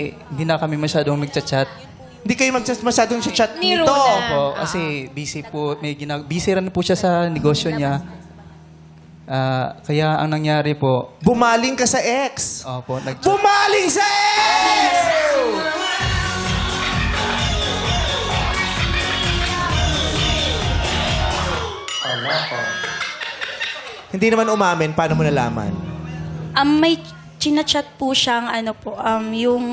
Hindi na kami masyadong nagchat-chat. Hindi kayo masyadong chat Ni nito. Rona. Opo, kasi busy po. Busy rin po siya sa negosyo niya. Kaya ang nangyari po, Bumaling ka sa ex. opo, nag-chat. Bumaling sa ex! Hindi naman umamin. Paano mo nalaman? May chinachat po siyang yung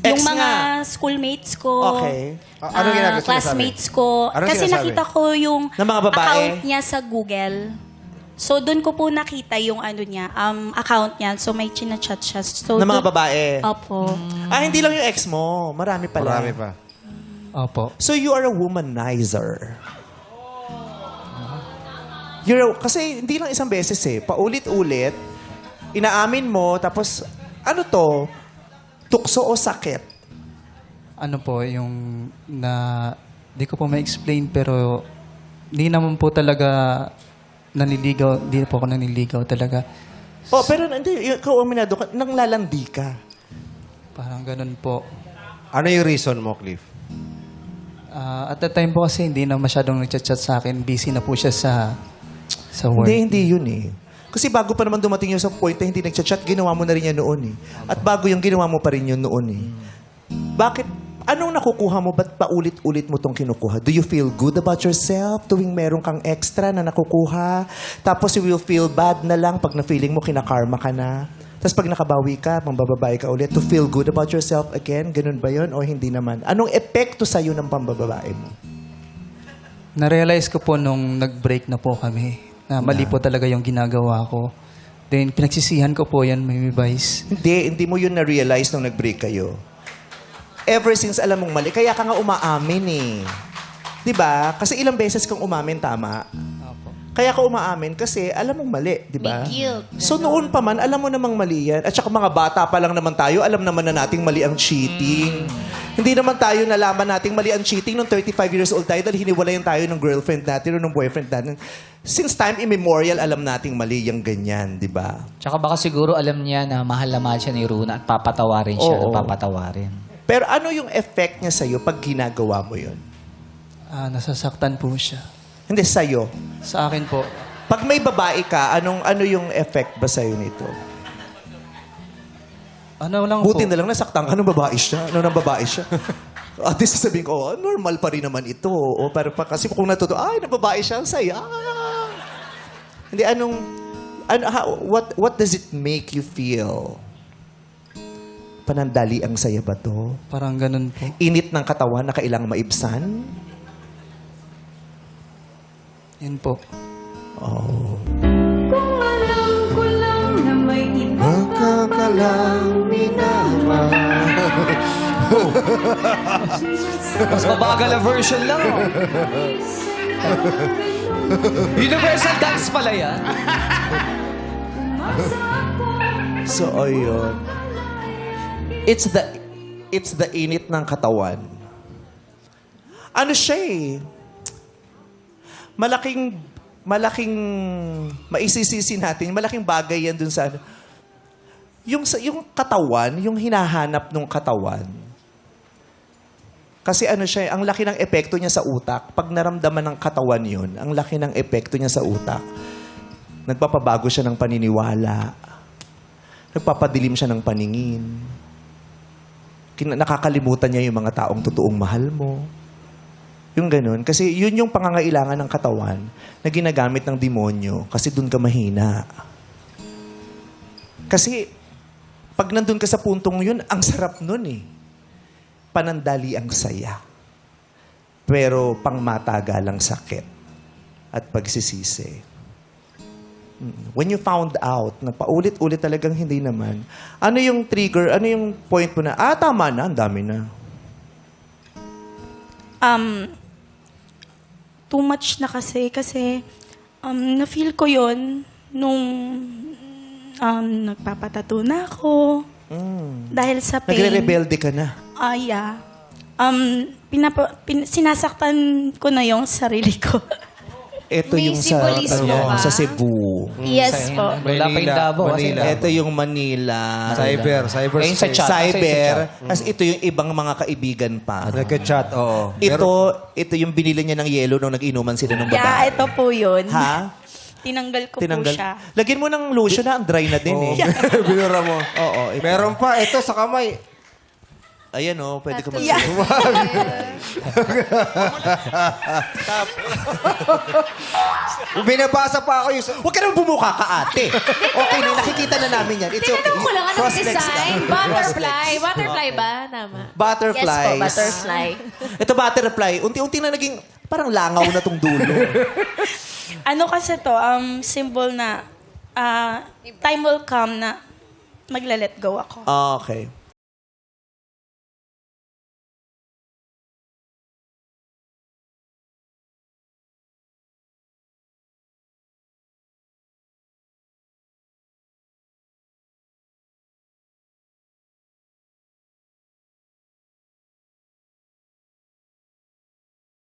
Ex mga nga. schoolmates ko. Okay. Anong ginagawa? Classmates ko. Anong Kasi sinasabi? nakita ko yung Ng mga babae? account niya sa Google. So, doon ko po nakita yung account niya. So, may chinachat siya. So, Ng mga babae? Opo. Hindi lang yung ex mo. Marami pala. Marami pa. Opo. So you are a womanizer. Kasi hindi lang isang beses eh. Paulit-ulit, inaamin mo, tapos ano to? Tukso o sakit? Ano po, yung di ko po ma-explain pero hindi naman po talaga naniligaw. Hindi po ako naniligaw talaga. Oh, pero hindi, ikaw aminado ka, nang lalandi ka. Parang ganun po. Ano yung reason mo, Cliff? At that time po kasi hindi na masyadong nagchat-chat sa akin. Busy na po siya sa work. Hindi yun eh. Kasi bago pa naman dumating yun sa point na hindi nagchat-chat, ginawa mo na rin yan noon eh. At bago yung ginawa mo pa rin yun noon eh. Bakit? Anong nakukuha mo? Ba't paulit-ulit mo tong kinukuha? Do you feel good about yourself tuwing meron kang extra na nakukuha? Tapos you will feel bad na lang pag na-feeling mo kinakarma ka na? Tapos pag nakabawi ka, pambababae ka ulit, to feel good about yourself again? Ganun ba yun? O hindi naman? Anong epekto sa'yo ng pambababae mo? Na-realize ko po nung nag-break na po kami na mali po talaga yung ginagawa ko. Then pinagsisihan ko po yan, may vice. Hindi mo yun na-realize nung nag-break kayo. Ever since alam mong mali, kaya ka nga umaamin eh. 'Di ba? Kasi ilang beses kang umamin, tama? Opo. Kaya ka umaamin kasi alam mong mali, 'di ba? May guilt. So noon pa man, alam mo namang mali yan. At saka mga bata pa lang naman tayo, alam naman na nating mali ang cheating. Hindi naman tayo nalaman nating mali ang cheating nung 35 years old tayo dahil hiniwalayan tayo ng girlfriend natin o ng boyfriend natin. Since time immemorial, alam nating mali yung ganyan, 'di ba? Tsaka baka siguro alam niya na mahal na mahal siya ni Runa at papatawarin siya Oo. at papatawarin. Pero ano yung effect niya sa'yo pag ginagawa mo yun? Nasasaktan po siya. Hindi, sa'yo. Sa akin po, Pag may babae ka, ano yung effect ba sa'yo nito? ano lang Buti po. na lang nasaktan ka nung babae siya. Nung babae siya. At least sasabihin ko, normal pa rin naman ito. O, pero kasi kung ay, nababae siya, ang saya. Hindi, what does it make you feel? Panandali ang saya ba to? Parang ganun po. Init ng katawan na kailangang maibsan? Yun po. Magkakalang minama. Mas mabagal na version lang. Universal dance pala yan. So, ayun. It's the init ng katawan. Ano siya eh? Malaking maisisisi natin, malaking bagay yan dun sa yung katawan, yung hinahanap ng katawan. Kasi ano siya, ang laki ng epekto niya sa utak. Pag naramdaman ng katawan yun, ang laki ng epekto niya sa utak. Nagpapabago siya ng paniniwala. Nagpapadilim siya ng paningin. Nakakalimutan niya yung mga taong totoong mahal mo. Yung ganun. Kasi yun yung pangangailangan ng katawan na ginagamit ng demonyo kasi dun ka mahina. Kasi pag nandun ka sa puntong yun, ang sarap nun eh. Panandali ang saya. Pero pangmatagalang sakit at pagsisisi. When you found out na paulit-ulit talagang hindi naman, ano yung trigger, ano yung point mo na, tama na, ang dami na. Too much na kasi na-feel ko yon nung nagpapatato na ako. Dahil sa pain. Nagre-rebelde ka na. Yeah. Sinasaktan ko na yung sarili ko. Ito May yung sa, simbolismo ba? sa Cebu. Yes po. Wala pa yung Davao. Kasi Manila. Ito yung Manila. Cyber Ayun sa space. chat. Cyber. As ito yung ibang mga kaibigan pa. Nagka-chat, oo. Ito yung binili niya ng yellow nung nag-inuman sila ng Yeah, babae. ito po yun. Ha? Tinanggal ko po siya. Lagyan mo ng lotion na, ang dry na din eh. Binura mo. Oo. Ito. Meron pa, ito sa kamay. Ayan oh, pwede ko Yeah. Binabasa pa ako yung... Huwag ka naman bumuka ka, ate. Okay na, nakikita na namin yan. It's okay. Tinanong ko lang, anong Cross-legs ka. design? Butterfly. Butterfly ba? Tama. Butterflies. Yes po, butterfly. Ito butterfly. Unti-unti na naging parang langaw na tong dulo. Ano kasi to, symbol na time will come na magla-let go ako. Okay.